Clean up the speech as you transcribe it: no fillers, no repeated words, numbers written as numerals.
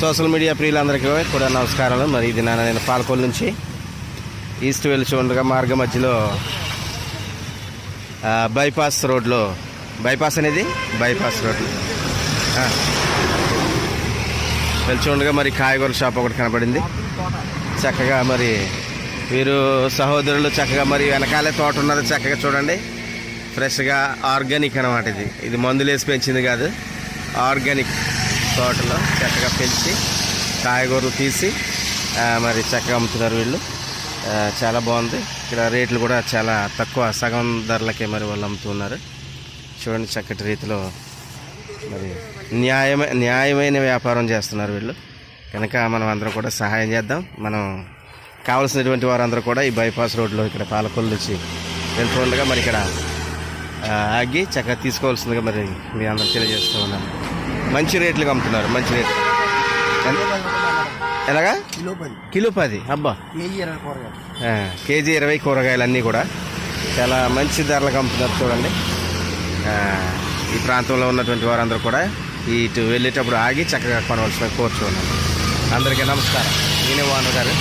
Social media ప్రియులందరికీ కూడా నమస్కారాలు. మరి ఇది నేను పాలకొల్లు నుంచి ఈస్ట్ వెళ్చి ఉండగా మార్గ మధ్యలో బైపాస్ రోడ్లో బైపాస్ రోడ్లో వెళ్చి ఉండగా మరి కాయగూర షాప్ ఒకటి కనబడింది. చక్కగా మరి వీరు సహోదరులు చక్కగా మరి వెనకాలే తోట ఉన్నది. చక్కగా చూడండి, ఫ్రెష్గా ఆర్గానిక్ అనమాట. ఇది మందులు వేసి పెంచింది కాదు, ఆర్గానిక్ తోటలో చక్కగా పెంచి కాయగూరలు తీసి మరి చక్కగా అమ్ముతున్నారు వీళ్ళు. చాలా బాగుంది. ఇక్కడ రేట్లు కూడా చాలా తక్కువ, సగం ధరలకే మరి వాళ్ళు అమ్ముతున్నారు. చూడండి, చక్కటి రీతిలో మరి న్యాయమైన వ్యాపారం చేస్తున్నారు వీళ్ళు. కనుక మనం అందరం కూడా సహాయం చేద్దాం. మనం కావాల్సినటువంటి వారందరూ కూడా ఈ బైపాస్ రోడ్లో ఇక్కడ పాలకొల్లు నుంచి వెళ్తూ ఉండగా మరి ఇక్కడ ఆగి చక్కగా తీసుకోవాల్సిందిగా మరి మీ అందరూ తెలియజేస్తూ ఉన్నాను. మంచి రేట్లుగా అమ్ముతున్నారు, మంచి రేట్లు. ఎలాగా? కిలో 10. అబ్బా, కేజీ 20 కూరగాయలు అన్నీ కూడా చాలా మంచి ధరలకు అమ్ముతున్నారు. చూడండి, ఈ ప్రాంతంలో ఉన్నటువంటి వారందరూ కూడా ఇటు వెళ్ళేటప్పుడు ఆగి చక్కగా కొనవలసిన కోరుచున్నాను. అందరికీ నమస్కారం. నేనే వాను గారు.